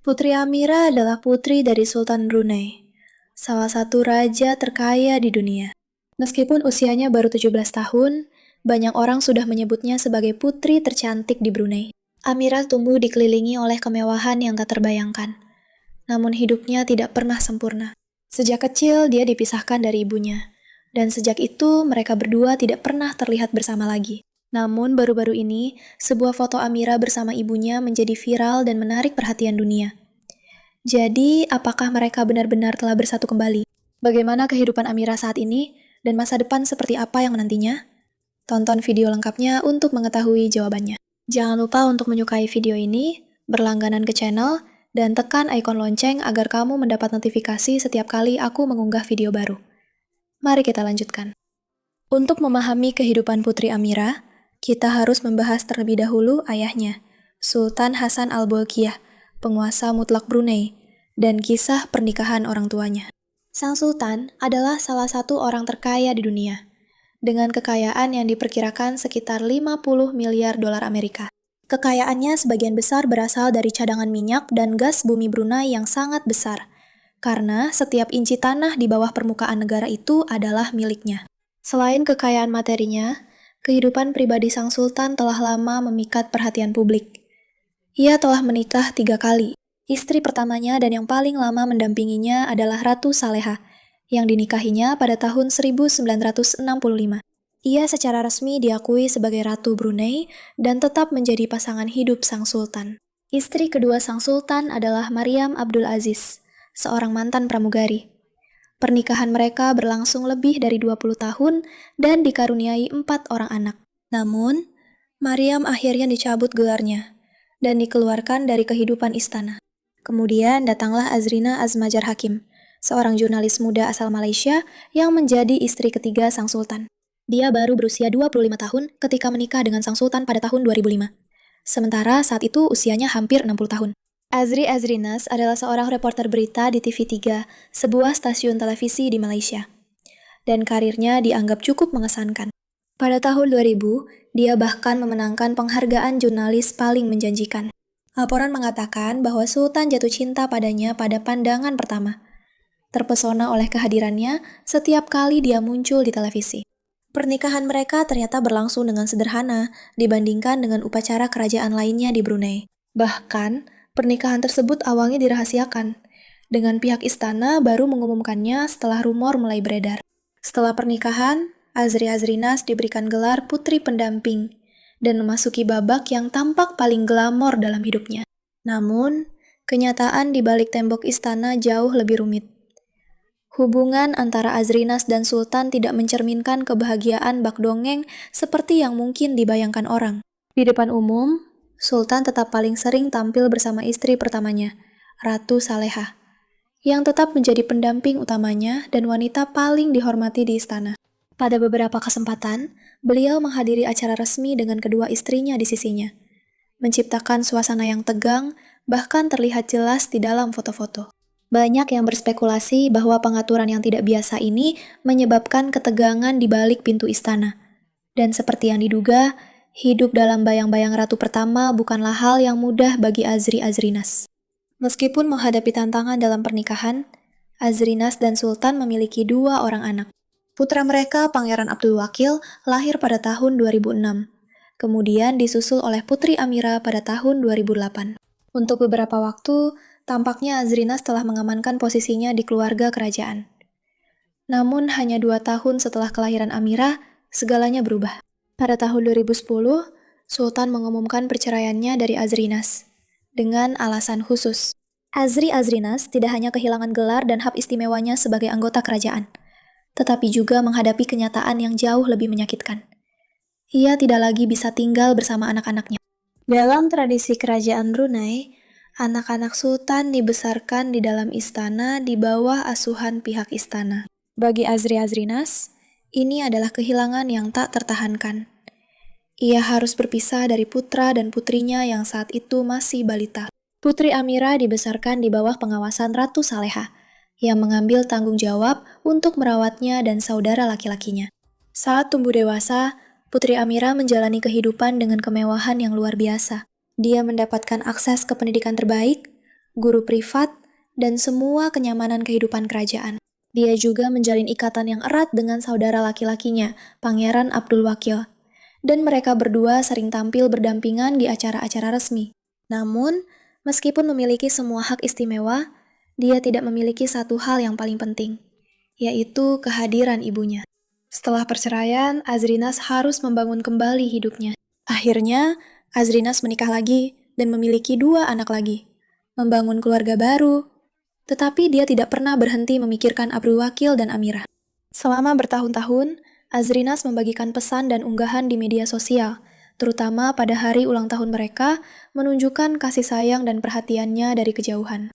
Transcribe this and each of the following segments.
Putri Amira adalah putri dari Sultan Brunei, salah satu raja terkaya di dunia. Meskipun usianya baru 17 tahun, banyak orang sudah menyebutnya sebagai putri tercantik di Brunei. Amira tumbuh dikelilingi oleh kemewahan yang tak terbayangkan. Namun hidupnya tidak pernah sempurna. Sejak kecil dia dipisahkan dari ibunya, dan sejak itu mereka berdua tidak pernah terlihat bersama lagi. Namun baru-baru ini, sebuah foto Amira bersama ibunya menjadi viral dan menarik perhatian dunia. Jadi, apakah mereka benar-benar telah bersatu kembali? Bagaimana kehidupan Amira saat ini, dan masa depan seperti apa yang menantinya? Tonton video lengkapnya untuk mengetahui jawabannya. Jangan lupa untuk menyukai video ini, berlangganan ke channel, dan tekan ikon lonceng agar kamu mendapat notifikasi setiap kali aku mengunggah video baru. Mari kita lanjutkan. Untuk memahami kehidupan Putri Amira, kita harus membahas terlebih dahulu ayahnya, Sultan Hasan Al-Bolkiah, penguasa mutlak Brunei, dan kisah pernikahan orang tuanya. Sang Sultan adalah salah satu orang terkaya di dunia, dengan kekayaan yang diperkirakan sekitar 50 miliar dolar Amerika. Kekayaannya sebagian besar berasal dari cadangan minyak dan gas bumi Brunei yang sangat besar, karena setiap inci tanah di bawah permukaan negara itu adalah miliknya. Selain kekayaan materinya, kehidupan pribadi sang sultan telah lama memikat perhatian publik. Ia telah menikah 3 kali. Istri pertamanya dan yang paling lama mendampinginya adalah Ratu Saleha, yang dinikahinya pada tahun 1965. Ia secara resmi diakui sebagai Ratu Brunei dan tetap menjadi pasangan hidup sang sultan. Istri kedua sang sultan adalah Mariam Abdul Aziz, seorang mantan pramugari. Pernikahan mereka berlangsung lebih dari 20 tahun dan dikaruniai 4 orang anak. Namun, Mariam akhirnya dicabut gelarnya dan dikeluarkan dari kehidupan istana. Kemudian datanglah Azrina Azmajar Hakim, seorang jurnalis muda asal Malaysia yang menjadi istri ketiga sang sultan. Dia baru berusia 25 tahun ketika menikah dengan sang sultan pada tahun 2005. Sementara saat itu usianya hampir 60 tahun. Azri Azrinas adalah seorang reporter berita di TV3, sebuah stasiun televisi di Malaysia. Dan karirnya dianggap cukup mengesankan. Pada tahun 2000, dia bahkan memenangkan penghargaan jurnalis paling menjanjikan. Laporan mengatakan bahwa Sultan jatuh cinta padanya pada pandangan pertama. Terpesona oleh kehadirannya setiap kali dia muncul di televisi. Pernikahan mereka ternyata berlangsung dengan sederhana dibandingkan dengan upacara kerajaan lainnya di Brunei. Bahkan, pernikahan tersebut awalnya dirahasiakan, dengan pihak istana baru mengumumkannya setelah rumor mulai beredar. Setelah pernikahan, Azri Azrinas diberikan gelar putri pendamping dan memasuki babak yang tampak paling glamor dalam hidupnya. Namun, kenyataan di balik tembok istana jauh lebih rumit. Hubungan antara Azrinas dan Sultan tidak mencerminkan kebahagiaan bak dongeng seperti yang mungkin dibayangkan orang. Di depan umum, Sultan tetap paling sering tampil bersama istri pertamanya, Ratu Saleha, yang tetap menjadi pendamping utamanya dan wanita paling dihormati di istana. Pada beberapa kesempatan, beliau menghadiri acara resmi dengan kedua istrinya di sisinya, menciptakan suasana yang tegang, bahkan terlihat jelas di dalam foto-foto. Banyak yang berspekulasi bahwa pengaturan yang tidak biasa ini menyebabkan ketegangan di balik pintu istana. Dan seperti yang diduga, hidup dalam bayang-bayang ratu pertama bukanlah hal yang mudah bagi Azri Azrinas. Meskipun menghadapi tantangan dalam pernikahan, Azrinas dan Sultan memiliki 2 orang anak. Putra mereka, Pangeran Abdul Wakil, lahir pada tahun 2006. Kemudian disusul oleh Putri Amira pada tahun 2008. Untuk beberapa waktu, tampaknya Azrinas telah mengamankan posisinya di keluarga kerajaan. Namun hanya 2 tahun setelah kelahiran Amira, segalanya berubah. Pada tahun 2010, Sultan mengumumkan perceraiannya dari Azrinas, dengan alasan khusus. Azri Azrinas tidak hanya kehilangan gelar dan hak istimewanya sebagai anggota kerajaan, tetapi juga menghadapi kenyataan yang jauh lebih menyakitkan. Ia tidak lagi bisa tinggal bersama anak-anaknya. Dalam tradisi kerajaan Brunei, anak-anak sultan dibesarkan di dalam istana di bawah asuhan pihak istana. Bagi Azri Azrinas, ini adalah kehilangan yang tak tertahankan. Ia harus berpisah dari putra dan putrinya yang saat itu masih balita. Putri Amira dibesarkan di bawah pengawasan Ratu Saleha, yang mengambil tanggung jawab untuk merawatnya dan saudara laki-lakinya. Saat tumbuh dewasa, Putri Amira menjalani kehidupan dengan kemewahan yang luar biasa. Dia mendapatkan akses ke pendidikan terbaik, guru privat, dan semua kenyamanan kehidupan kerajaan. Dia juga menjalin ikatan yang erat dengan saudara laki-lakinya, Pangeran Abdul Wakil. Dan mereka berdua sering tampil berdampingan di acara-acara resmi. Namun, meskipun memiliki semua hak istimewa, dia tidak memiliki satu hal yang paling penting, yaitu kehadiran ibunya. Setelah perceraian, Azrinas harus membangun kembali hidupnya. Akhirnya, Azrinas menikah lagi dan memiliki 2 anak lagi, membangun keluarga baru. Tetapi dia tidak pernah berhenti memikirkan Abdul Wakil dan Amirah. Selama bertahun-tahun, Azrinas membagikan pesan dan unggahan di media sosial, terutama pada hari ulang tahun mereka, menunjukkan kasih sayang dan perhatiannya dari kejauhan.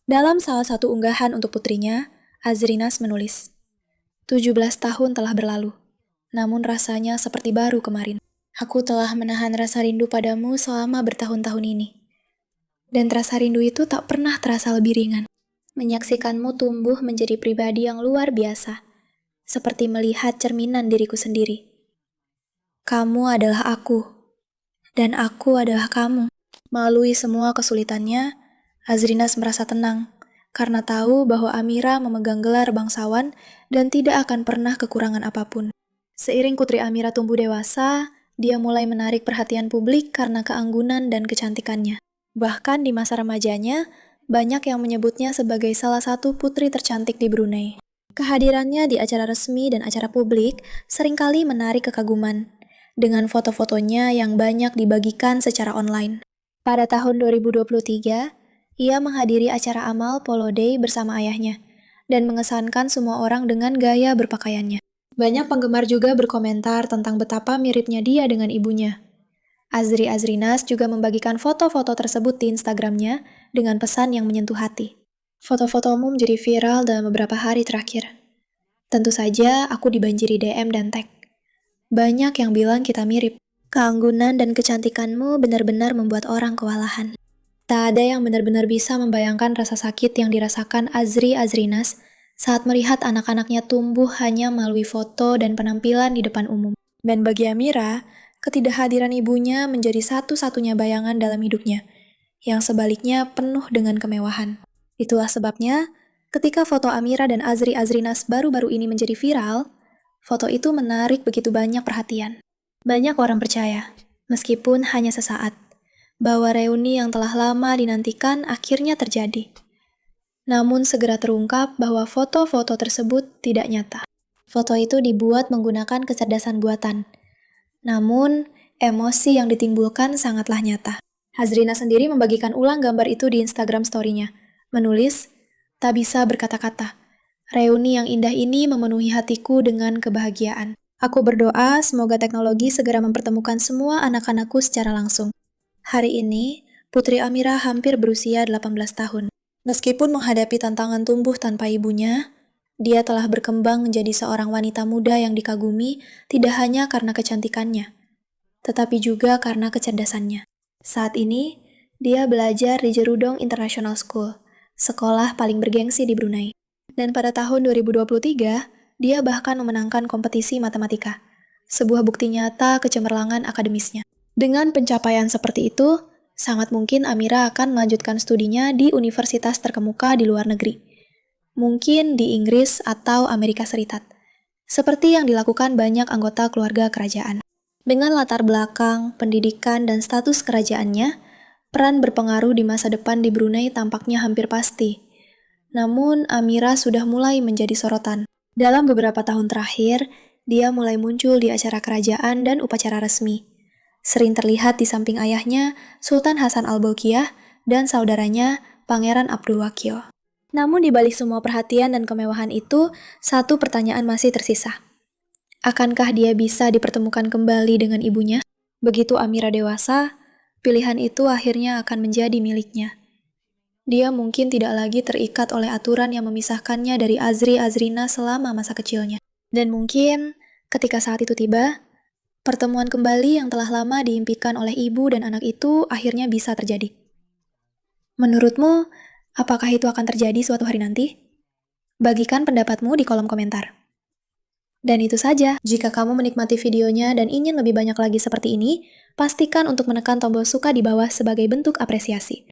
Dalam salah satu unggahan untuk putrinya, Azrinas menulis, 17 tahun telah berlalu, namun rasanya seperti baru kemarin. Aku telah menahan rasa rindu padamu selama bertahun-tahun ini. Dan rasa rindu itu tak pernah terasa lebih ringan. Menyaksikanmu tumbuh menjadi pribadi yang luar biasa, seperti melihat cerminan diriku sendiri. Kamu adalah aku, dan aku adalah kamu. Melalui semua kesulitannya, Azrinas merasa tenang, karena tahu bahwa Amirah memegang gelar bangsawan dan tidak akan pernah kekurangan apapun. Seiring putri Amirah tumbuh dewasa, dia mulai menarik perhatian publik karena keanggunan dan kecantikannya. Bahkan di masa remajanya, banyak yang menyebutnya sebagai salah satu putri tercantik di Brunei. Kehadirannya di acara resmi dan acara publik seringkali menarik kekaguman, dengan foto-fotonya yang banyak dibagikan secara online. Pada tahun 2023, ia menghadiri acara amal Polo Day bersama ayahnya, dan mengesankan semua orang dengan gaya berpakaiannya. Banyak penggemar juga berkomentar tentang betapa miripnya dia dengan ibunya. Azrinas juga membagikan foto-foto tersebut di Instagramnya dengan pesan yang menyentuh hati. Foto-fotomu menjadi viral dalam beberapa hari terakhir. Tentu saja aku dibanjiri DM dan tag. Banyak yang bilang kita mirip. Keanggunan dan kecantikanmu benar-benar membuat orang kewalahan. Tak ada yang benar-benar bisa membayangkan rasa sakit yang dirasakan Azrinas saat melihat anak-anaknya tumbuh hanya melalui foto dan penampilan di depan umum. Dan bagi Amirah, ketidakhadiran ibunya menjadi satu-satunya bayangan dalam hidupnya, yang sebaliknya penuh dengan kemewahan. Itulah sebabnya, ketika foto Amirah dan Azrinas baru-baru ini menjadi viral, foto itu menarik begitu banyak perhatian. Banyak orang percaya, meskipun hanya sesaat, bahwa reuni yang telah lama dinantikan akhirnya terjadi. Namun segera terungkap bahwa foto-foto tersebut tidak nyata. Foto itu dibuat menggunakan kecerdasan buatan. Namun, emosi yang ditimbulkan sangatlah nyata. Azrinas sendiri membagikan ulang gambar itu di Instagram story-nya. Menulis, tak bisa berkata-kata. Reuni yang indah ini memenuhi hatiku dengan kebahagiaan. Aku berdoa semoga teknologi segera mempertemukan semua anak-anakku secara langsung. Hari ini, Putri Amirah hampir berusia 18 tahun. Meskipun menghadapi tantangan tumbuh tanpa ibunya, dia telah berkembang menjadi seorang wanita muda yang dikagumi tidak hanya karena kecantikannya, tetapi juga karena kecerdasannya. Saat ini, dia belajar di Jerudong International School, sekolah paling bergengsi di Brunei. Dan pada tahun 2023, dia bahkan memenangkan kompetisi matematika, sebuah bukti nyata kecemerlangan akademisnya. Dengan pencapaian seperti itu, sangat mungkin Amirah akan melanjutkan studinya di universitas terkemuka di luar negeri. Mungkin di Inggris atau Amerika Serikat, seperti yang dilakukan banyak anggota keluarga kerajaan. Dengan latar belakang, pendidikan, dan status kerajaannya, peran berpengaruh di masa depan di Brunei tampaknya hampir pasti. Namun, Amirah sudah mulai menjadi sorotan. Dalam beberapa tahun terakhir, dia mulai muncul di acara kerajaan dan upacara resmi. Sering terlihat di samping ayahnya, Sultan Hasan Al-Bolkiah, dan saudaranya, Pangeran Abdul Wakil. Namun di balik semua perhatian dan kemewahan itu, satu pertanyaan masih tersisa. Akankah dia bisa dipertemukan kembali dengan ibunya? Begitu Amirah dewasa, pilihan itu akhirnya akan menjadi miliknya. Dia mungkin tidak lagi terikat oleh aturan yang memisahkannya dari Azrinas selama masa kecilnya. Dan mungkin, ketika saat itu tiba, pertemuan kembali yang telah lama diimpikan oleh ibu dan anak itu akhirnya bisa terjadi. Menurutmu, apakah itu akan terjadi suatu hari nanti? Bagikan pendapatmu di kolom komentar. Dan itu saja, jika kamu menikmati videonya dan ingin lebih banyak lagi seperti ini, pastikan untuk menekan tombol suka di bawah sebagai bentuk apresiasi.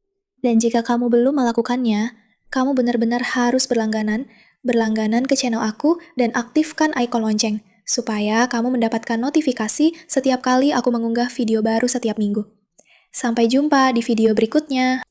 Dan jika kamu belum melakukannya, kamu benar-benar harus berlangganan ke channel aku dan aktifkan ikon lonceng, supaya kamu mendapatkan notifikasi setiap kali aku mengunggah video baru setiap minggu. Sampai jumpa di video berikutnya.